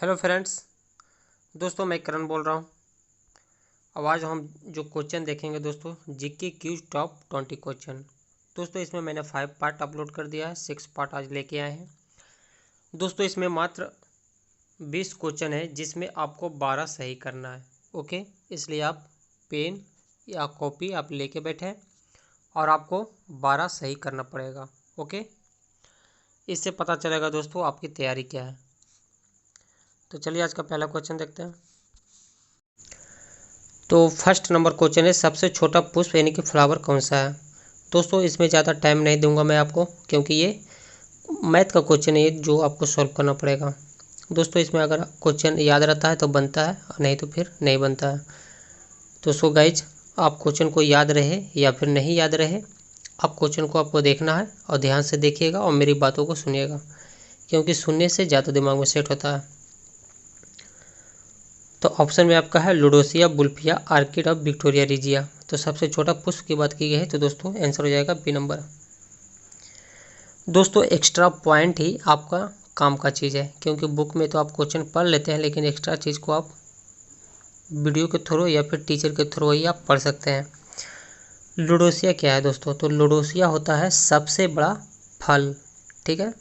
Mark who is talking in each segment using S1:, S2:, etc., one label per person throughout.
S1: Hello friends, दोस्तों मैं करण बोल रहा हूँ। अब आज हम जो क्वेश्चन देखेंगे दोस्तों, जीके क्यूज टॉप 20 क्वेश्चन। दोस्तों इसमें मैंने 5 पार्ट अपलोड कर दिया है, 6 पार्ट आज लेके आए हैं। दोस्तों इसमें मात्र 20 क्वेश्चन है जिसमें आपको 12 सही करना है। ओके, इसलिए आप पेन या कॉपी आप लेके बैठे और आपको 12 सही करना पड़ेगा। ओके, इससे पता चलेगा दोस्तों आपकी तैयारी क्या है। तो चलिए आज का पहला क्वेश्चन देखते हैं। तो फर्स्ट नंबर क्वेश्चन है, सबसे छोटा पुष्प यानी कि फ्लावर कौन सा है। दोस्तों इसमें ज़्यादा टाइम नहीं दूंगा मैं आपको, क्योंकि ये मैथ का क्वेश्चन है जो आपको सॉल्व करना पड़ेगा। दोस्तों इसमें अगर क्वेश्चन याद रहता है तो बनता है, और नहीं तो फिर नहीं बनता है। तो सो गाइज, आप क्वेश्चन को याद रहे या फिर नहीं याद रहे, आप क्वेश्चन को आपको देखना है और ध्यान से देखिएगा और मेरी बातों को सुनिएगा, क्योंकि सुनने से ज़्यादा दिमाग में सेट होता है। तो ऑप्शन में आपका है लुडोसिया बुल्फिया आर्किड ऑफ विक्टोरिया रिजिया। तो सबसे छोटा पुष्प की बात की गई है, तो दोस्तों आंसर हो जाएगा बी नंबर। दोस्तों एक्स्ट्रा पॉइंट ही आपका काम का चीज़ है, क्योंकि बुक में तो आप क्वेश्चन पढ़ लेते हैं, लेकिन एक्स्ट्रा चीज़ को आप वीडियो के थ्रू या फिर टीचर के थ्रू ही आप पढ़ सकते हैं। लुडोसिया क्या है दोस्तों? तो लुडोसिया होता है सबसे बड़ा फल। ठीक है,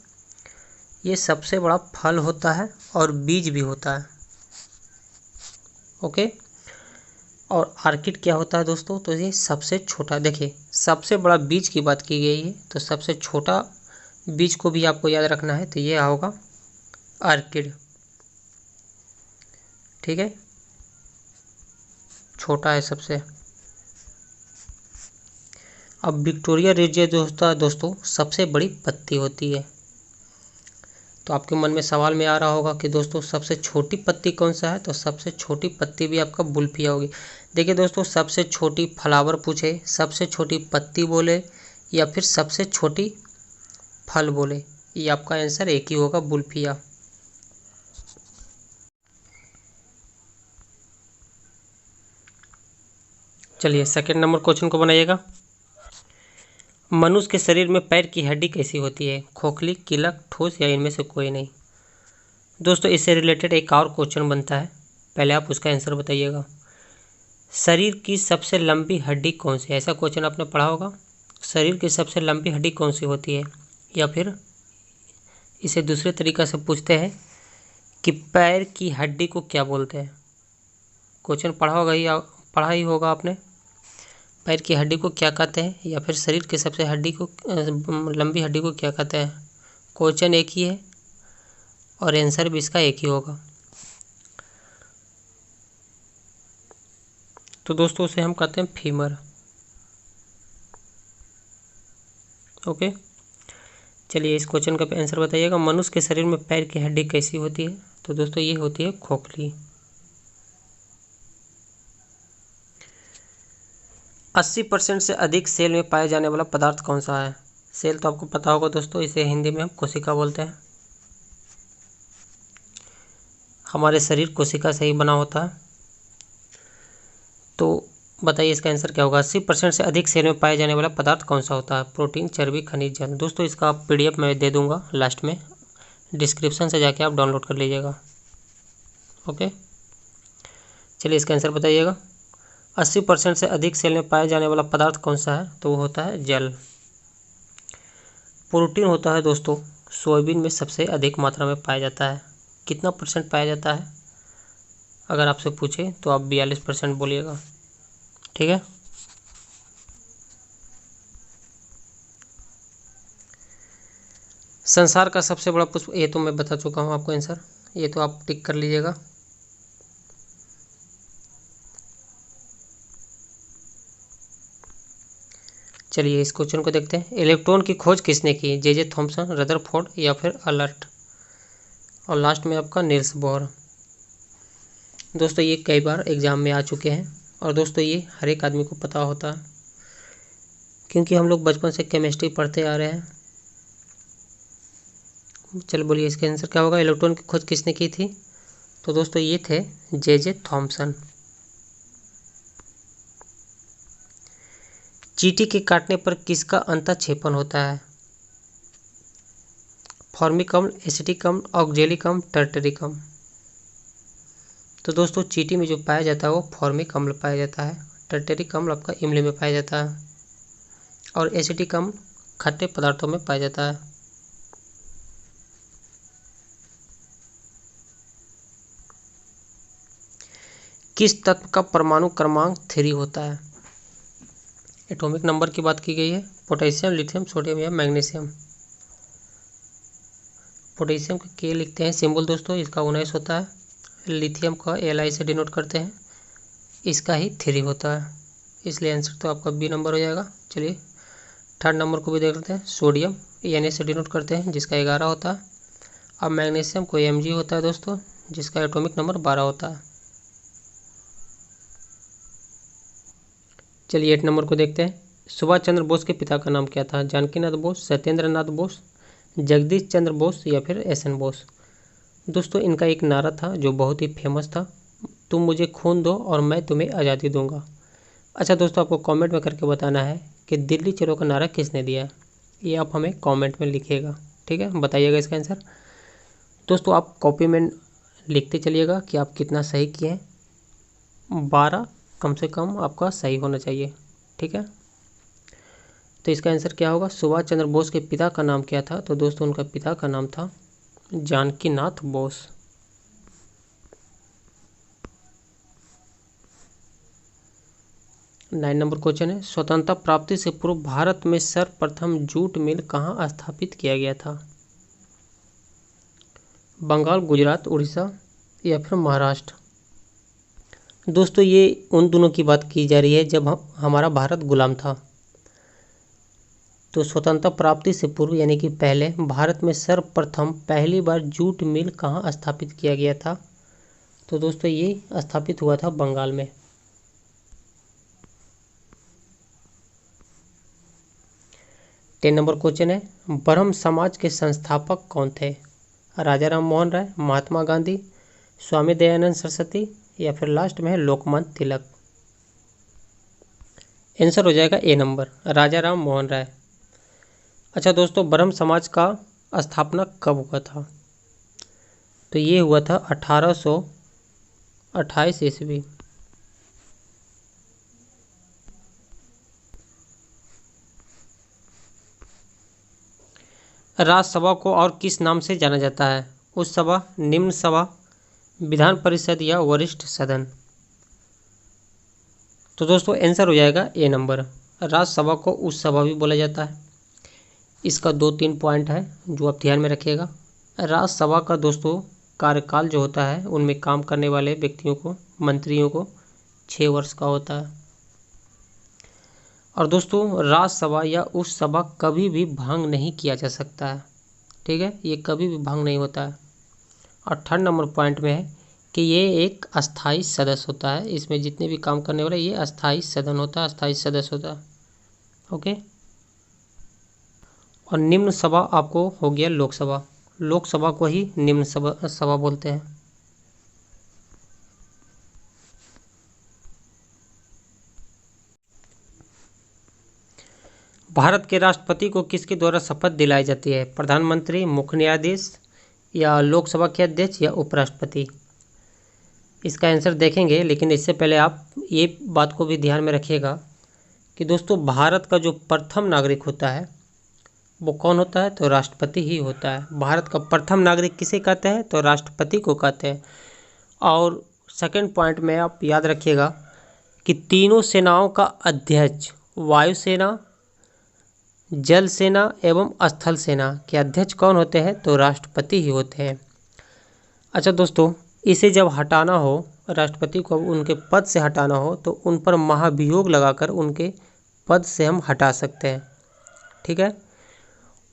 S1: ये सबसे बड़ा फल होता है और बीज भी होता है। ओके, और आर्किड क्या होता है दोस्तों? तो ये सबसे छोटा, देखिए सबसे बड़ा बीज की बात की गई है, तो सबसे छोटा बीज को भी आपको याद रखना है, तो ये होगा आर्किड। ठीक है, छोटा है सबसे। अब विक्टोरिया रिजिया जो होता है दोस्तों, सबसे बड़ी पत्ती होती है। तो आपके मन में सवाल में आ रहा होगा कि दोस्तों सबसे छोटी पत्ती कौन सा है? तो सबसे छोटी पत्ती भी आपका बुल्फिया होगी। देखिए दोस्तों, सबसे छोटी फ्लावर पूछे, सबसे छोटी पत्ती बोले या फिर सबसे छोटी फल बोले, ये आपका आंसर एक ही होगा, बुल्फिया। चलिए सेकंड नंबर क्वेश्चन को बनाइएगा। मनुष्य के शरीर में पैर की हड्डी कैसी होती है? खोखली, कीलक, ठोस या इनमें से कोई नहीं। दोस्तों इससे रिलेटेड एक और क्वेश्चन बनता है, पहले आप उसका आंसर बताइएगा। शरीर की सबसे लंबी हड्डी कौन सी है? ऐसा क्वेश्चन आपने पढ़ा होगा। शरीर की सबसे लंबी हड्डी कौन सी होती है? या फिर इसे दूसरे तरीक़ा से पूछते हैं कि पैर की हड्डी को क्या बोलते हैं। क्वेश्चन पढ़ा ही होगा आपने। पैर की हड्डी को क्या कहते हैं, या फिर शरीर की सबसे लंबी हड्डी को क्या कहते हैं। क्वेश्चन एक ही है और आंसर भी इसका एक ही होगा। तो दोस्तों उसे हम कहते हैं फीमर। ओके, चलिए इस क्वेश्चन का आंसर बताइएगा। मनुष्य के शरीर में पैर की हड्डी कैसी होती है? तो दोस्तों ये होती है खोखली। 80% से अधिक सेल में पाया जाने वाला पदार्थ कौन सा है? सेल तो आपको पता होगा दोस्तों, इसे हिंदी में हम कोशिका बोलते हैं। हमारे शरीर कोशिका से ही बना होता है। तो बताइए इसका आंसर क्या होगा। 80% से अधिक सेल में पाया जाने वाला पदार्थ कौन सा होता है? प्रोटीन, चर्बी, खनिज, जल। दोस्तों इसका आप PDF मैं दे दूंगा लास्ट में, डिस्क्रिप्शन से जाके आप डाउनलोड कर लीजिएगा। ओके, चलिए इसका आंसर बताइएगा। 80% से अधिक सेल में पाया जाने वाला पदार्थ कौन सा है? तो वो होता है जल। प्रोटीन होता है दोस्तों, सोयाबीन में सबसे अधिक मात्रा में पाया जाता है। कितना % पाया जाता है अगर आपसे पूछे तो आप 42% बोलिएगा। ठीक है, संसार का सबसे बड़ा पुष्प, ये तो मैं बता चुका हूँ आपको आंसर, ये तो आप टिक कर लीजिएगा। चलिए इस क्वेश्चन को देखते हैं। इलेक्ट्रॉन की खोज किसने की? जे थॉमसन, रदरफोर्ड या फिर अलर्ट। और लास्ट में आपका नील्स बोर। दोस्तों ये कई बार एग्जाम में आ चुके हैं, और दोस्तों ये हर एक आदमी को पता होता है, क्योंकि हम लोग बचपन से केमिस्ट्री पढ़ते आ रहे हैं। चलो बोलिए इसका आंसर क्या होगा। इलेक्ट्रॉन की खोज किसने की थी? तो दोस्तों ये थे जे थॉमसन। चींटी के काटने पर किसका अंतःक्षेपण होता है? फॉर्मिक अम्ल, एसिटिक अम्ल, ऑक्जेलिक अम्ल, टर्टरिक अम्ल। तो दोस्तों चींटी में जो पाया जाता है वो फॉर्मिक अम्ल पाया जाता है, टर्टेरिक अम्ल आपका इमली में पाया जाता है और एसिटिक अम्ल खट्टे पदार्थों में पाया जाता है। किस तत्व का परमाणु क्रमांक 3 होता है? एटॉमिक नंबर की बात की गई है। पोटेशियम, लिथियम, सोडियम या मैग्नीशियम। पोटेशियम का के लिखते हैं सिंबल दोस्तों, इसका 19 होता है। लिथियम का Li से डिनोट करते हैं, इसका ही 3 होता है, इसलिए आंसर तो आपका बी नंबर हो जाएगा। चलिए थर्ड नंबर को भी देख लेते हैं। सोडियम Na से डिनोट करते हैं, जिसका 11 होता है। अब मैग्नीशियम को Mg होता है दोस्तों, जिसका एटॉमिक नंबर 12 होता है। चलिए 8 नंबर को देखते हैं। सुभाष चंद्र बोस के पिता का नाम क्या था? जानकीनाथ बोस, सत्येंद्र नाथ बोस, जगदीश चंद्र बोस या फिर SN बोस। दोस्तों इनका एक नारा था जो बहुत ही फेमस था, तुम मुझे खून दो और मैं तुम्हें आज़ादी दूंगा। अच्छा दोस्तों, आपको कमेंट में करके बताना है कि दिल्ली चलो का नारा किसने दिया है, ये आप हमें कमेंट में लिखिएगा। ठीक है, बताइएगा इसका आंसर। दोस्तों आप कॉपी में लिखते चलिएगा कि आप कितना सही किए हैं। 12 कम से कम आपका सही होना चाहिए। ठीक है, तो इसका आंसर क्या होगा? सुभाष चंद्र बोस के पिता का नाम क्या था? तो दोस्तों उनका पिता का नाम था Janakinath Bose. Nine number question है, स्वतंत्रता प्राप्ति से पूर्व भारत में सर्वप्रथम जूट मिल कहाँ स्थापित किया गया था? बंगाल, गुजरात, उड़ीसा या फिर महाराष्ट्र। दोस्तों ये उन दोनों की बात की जा रही है जब हमारा भारत गुलाम था। तो स्वतंत्रता प्राप्ति से पूर्व यानी कि पहले भारत में सर्वप्रथम पहली बार जूट मिल कहाँ स्थापित किया गया था? तो दोस्तों ये स्थापित हुआ था बंगाल में। टेन नंबर क्वेश्चन है, ब्रह्म समाज के संस्थापक कौन थे? राजा राम मोहन राय, महात्मा गांधी, स्वामी दयानंद सरस्वती या फिर लास्ट में है लोकमान्य तिलक। आंसर हो जाएगा ए नंबर, राजा राम मोहन राय। अच्छा दोस्तों, ब्रह्म समाज का स्थापना कब हुआ था? तो ये हुआ था 1828 ईस्वी। राज्यसभा को और किस नाम से जाना जाता है? उच्च सभा, निम्न सभा, विधान परिषद या वरिष्ठ सदन। तो दोस्तों आंसर हो जाएगा ए नंबर, राज्यसभा को उच्च सभा भी बोला जाता है। इसका 2-3 पॉइंट है जो आप ध्यान में रखिएगा। राज्यसभा का दोस्तों कार्यकाल जो होता है उनमें काम करने वाले व्यक्तियों को, मंत्रियों को 6 वर्ष का होता है। और दोस्तों राज्यसभा या उच्च सभा कभी भी भंग नहीं किया जा सकता है। ठीक है, ये कभी भी भंग नहीं होता है। और थर्ड नंबर पॉइंट में है कि ये एक अस्थाई सदस्य होता है, इसमें जितने भी काम करने वाले ये अस्थाई सदन होता है, अस्थाई सदस्य होता है। ओके, और निम्न सभा आपको हो गया लोकसभा, लोकसभा को ही निम्न सभा बोलते हैं। भारत के राष्ट्रपति को किसके द्वारा शपथ दिलाई जाती है? प्रधानमंत्री, मुख्य न्यायाधीश या लोकसभा के अध्यक्ष या उपराष्ट्रपति। इसका आंसर देखेंगे, लेकिन इससे पहले आप ये बात को भी ध्यान में रखिएगा कि दोस्तों भारत का जो प्रथम नागरिक होता है वो कौन होता है? तो राष्ट्रपति ही होता है। भारत का प्रथम नागरिक किसे कहते हैं? तो राष्ट्रपति को कहते हैं। और सेकंड पॉइंट में आप याद रखिएगा कि तीनों सेनाओं का अध्यक्ष, वायुसेना, जल सेना एवं स्थल सेना के अध्यक्ष कौन होते हैं? तो राष्ट्रपति ही होते हैं। अच्छा दोस्तों, इसे जब हटाना हो, राष्ट्रपति को उनके पद से हटाना हो तो उन पर महाभियोग लगाकर उनके पद से हम हटा सकते हैं। ठीक है,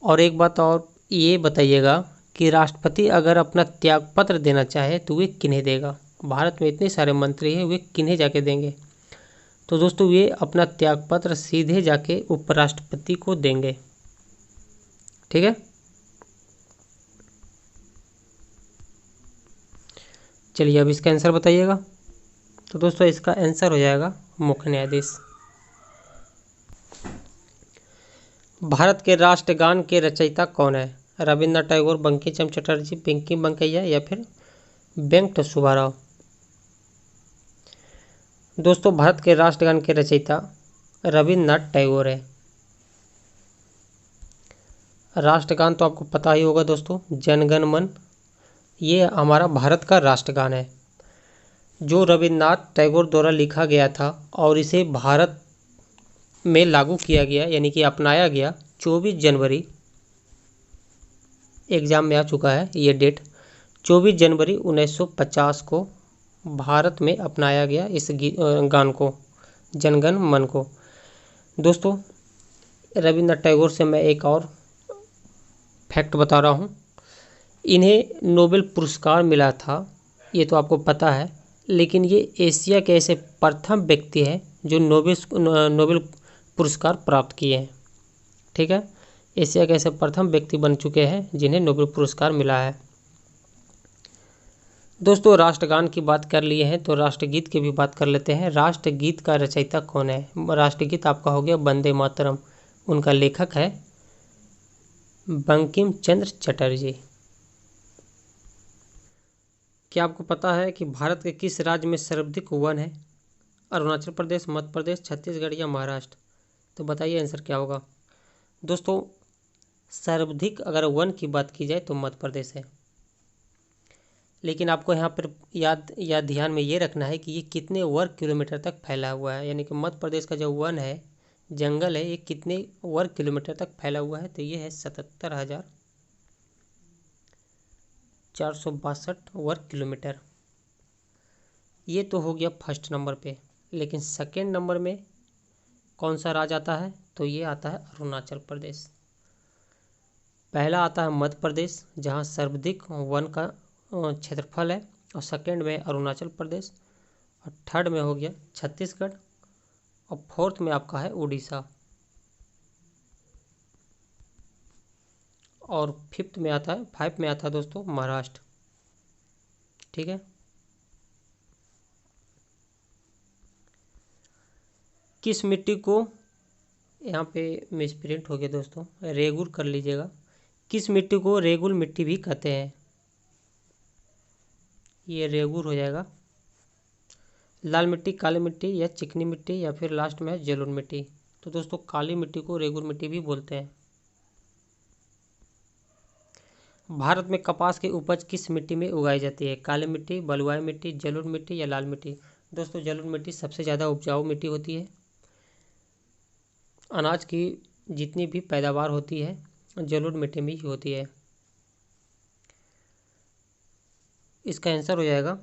S1: और एक बात और ये बताइएगा कि राष्ट्रपति अगर अपना त्यागपत्र देना चाहे तो वे किन्हें देगा? भारत में इतने सारे मंत्री हैं, वे किन्हें जाके देंगे? तो दोस्तों वे अपना त्यागपत्र सीधे जाके उपराष्ट्रपति को देंगे। ठीक है, चलिए अब इसका आंसर बताइएगा। तो दोस्तों इसका आंसर हो जाएगा मुख्य न्यायाधीश। भारत के राष्ट्रगान के रचयिता कौन है? रविन्द्रनाथ टैगोर, बंकिम चंद्र चटर्जी, पिंकी बंकैया या फिर वेंकट सुब्बाराव। दोस्तों भारत के राष्ट्रगान के रचयिता रविन्द्रनाथ टैगोर है। राष्ट्रगान तो आपको पता ही होगा दोस्तों, जन गण मन, ये हमारा भारत का राष्ट्रगान है जो रविन्द्रनाथ टैगोर द्वारा लिखा गया था और इसे भारत में लागू किया गया यानी कि अपनाया गया 24 जनवरी, एग्जाम में आ चुका है ये डेट, 24 जनवरी 1950 को भारत में अपनाया गया इस गान को, जनगण मन को। दोस्तों रविन्द्रनाथ टैगोर से मैं एक और फैक्ट बता रहा हूँ, इन्हें नोबेल पुरस्कार मिला था, ये तो आपको पता है, लेकिन ये एशिया के ऐसे प्रथम व्यक्ति हैं जो नोबेल पुरस्कार प्राप्त किए हैं। ठीक है, एशिया के ऐसे प्रथम व्यक्ति बन चुके हैं जिन्हें नोबेल पुरस्कार मिला है। दोस्तों राष्ट्रगान की बात कर लिए हैं तो राष्ट्रगीत की भी बात कर लेते हैं। राष्ट्रगीत का रचयिता कौन है? राष्ट्रगीत आपका हो गया वंदे मातरम, उनका लेखक है बंकिम चंद्र चटर्जी। क्या आपको पता है कि भारत के किस राज्य में सर्वाधिक वन है? अरुणाचल प्रदेश, मध्य प्रदेश, छत्तीसगढ़ या महाराष्ट्र? तो बताइए आंसर क्या होगा। दोस्तों सर्वाधिक अगर वन की बात की जाए तो मध्य प्रदेश है, लेकिन आपको यहाँ पर याद ध्यान में ये रखना है कि ये कितने वर्ग किलोमीटर तक फैला हुआ है, यानी कि मध्य प्रदेश का जो वन है, जंगल है, ये कितने वर्ग किलोमीटर तक फैला हुआ है, तो ये है 77,462 वर्ग किलोमीटर। ये तो हो गया फर्स्ट नंबर पे, लेकिन सेकेंड नंबर में कौन सा राज्य आता है? तो ये आता है अरुणाचल प्रदेश। पहला आता है मध्य प्रदेश जहाँ सर्वाधिक वन का क्षेत्रफल है, और सेकेंड में अरुणाचल प्रदेश, और थर्ड में हो गया छत्तीसगढ़, और फोर्थ में आपका है उड़ीसा, और फाइव में आता है दोस्तों महाराष्ट्र। ठीक है, किस मिट्टी को, यहाँ पे मिसप्रिंट हो गया दोस्तों, रेगुल कर लीजिएगा, किस मिट्टी को रेगुल मिट्टी भी कहते हैं? ये रेगुल हो जाएगा। लाल मिट्टी, काली मिट्टी या चिकनी मिट्टी, या फिर लास्ट में है जलोढ़ मिट्टी। तो दोस्तों काली मिट्टी को रेगुल मिट्टी भी बोलते हैं। भारत में कपास की उपज किस मिट्टी में उगाई जाती है? काली मिट्टी, बलुआई मिट्टी, जलोढ़ मिट्टी या लाल मिट्टी? दोस्तों जलोढ़ मिट्टी सबसे ज़्यादा उपजाऊ मिट्टी होती है, अनाज की जितनी भी पैदावार होती है जलोढ़ मिट्टी में ही होती है। इसका आंसर हो जाएगा,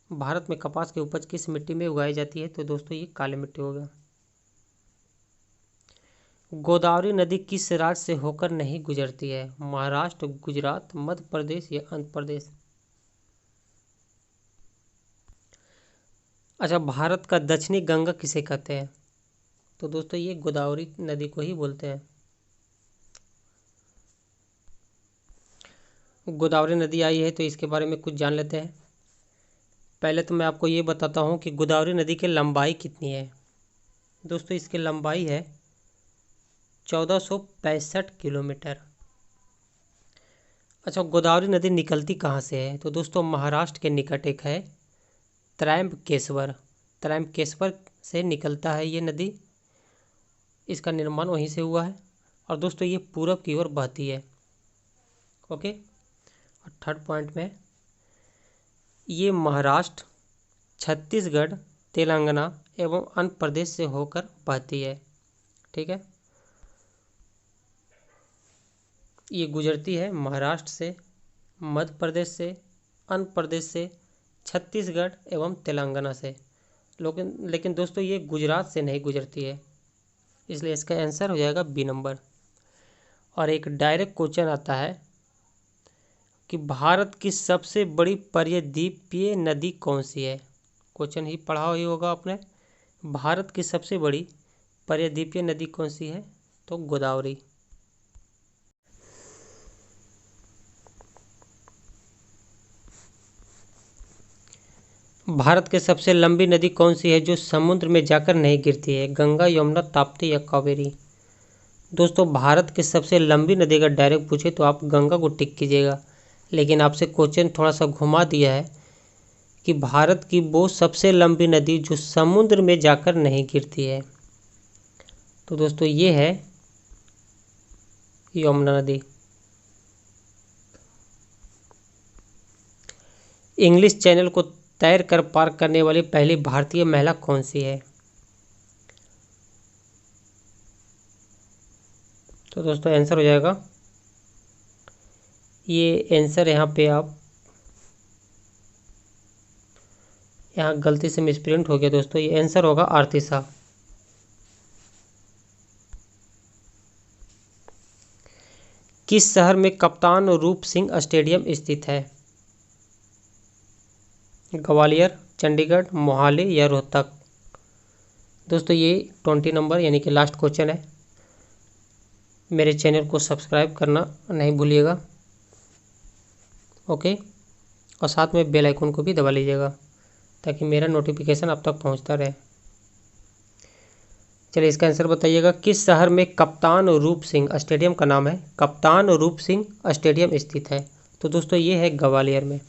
S1: भारत में कपास की उपज किस मिट्टी में उगाई जाती है? तो दोस्तों ये काली मिट्टी होगा। गोदावरी नदी किस राज्य से होकर नहीं गुजरती है? महाराष्ट्र, गुजरात, मध्य प्रदेश या आंध्र प्रदेश? अच्छा, भारत का दक्षिणी गंगा किसे कहते हैं? तो दोस्तों ये गोदावरी नदी को ही बोलते हैं। गोदावरी नदी आई है तो इसके बारे में कुछ जान लेते हैं। पहले तो मैं आपको ये बताता हूँ कि गोदावरी नदी की लंबाई कितनी है। दोस्तों इसकी लंबाई है 1465 किलोमीटर। अच्छा, गोदावरी नदी निकलती कहाँ से है? तो दोस्तों महाराष्ट्र के निकट एक है त्रयंबकेश्वर से निकलता है ये नदी, इसका निर्माण वहीं से हुआ है, और दोस्तों ये पूरब की ओर बहती है। ओके, और थर्ड पॉइंट में ये महाराष्ट्र, छत्तीसगढ़, तेलंगाना एवं आंध्र प्रदेश से होकर बहती है। ठीक है, ये गुजरती है महाराष्ट्र से, मध्य प्रदेश से, आंध्र प्रदेश से, छत्तीसगढ़ एवं तेलंगाना से, लेकिन दोस्तों ये गुजरात से नहीं गुजरती है, इसलिए इसका आंसर हो जाएगा बी नंबर। और एक डायरेक्ट क्वेश्चन आता है कि भारत की सबसे बड़ी पर्वतीय नदी कौन सी है? क्वेश्चन ही पढ़ा ही होगा आपने, भारत की सबसे बड़ी पर्वतीय नदी कौन सी है? तो गोदावरी। भारत की सबसे लंबी नदी कौन सी है जो समुद्र में जाकर नहीं गिरती है? गंगा, यमुना, ताप्ती या कावेरी? दोस्तों भारत की सबसे लंबी नदी अगर डायरेक्ट पूछे तो आप गंगा को टिक कीजिएगा, लेकिन आपसे क्वेश्चन थोड़ा सा घुमा दिया है कि भारत की वो सबसे लंबी नदी जो समुद्र में जाकर नहीं गिरती है। तो दोस्तों ये है यमुना नदी। इंग्लिश चैनल को तैर कर पार करने वाली पहली भारतीय महिला कौन सी है? तो दोस्तों आंसर हो जाएगा, ये आंसर यहाँ पे आप यहाँ गलती से मिसप्रिंट हो गया दोस्तों, ये आंसर होगा आरती शाह। किस शहर में कप्तान रूप सिंह स्टेडियम स्थित है? ग्वालियर, चंडीगढ़, मोहाली या रोहतक? दोस्तों ये 20 नंबर यानी कि लास्ट क्वेश्चन है। मेरे चैनल को सब्सक्राइब करना नहीं भूलिएगा, ओके, और साथ में बेल आइकन को भी दबा लीजिएगा ताकि मेरा नोटिफिकेशन आप तक पहुंचता रहे। चलिए इसका आंसर बताइएगा, किस शहर में कप्तान रूप सिंह स्टेडियम का नाम है कप्तान रूप सिंह स्टेडियम स्थित है? तो दोस्तों ये है ग्वालियर में।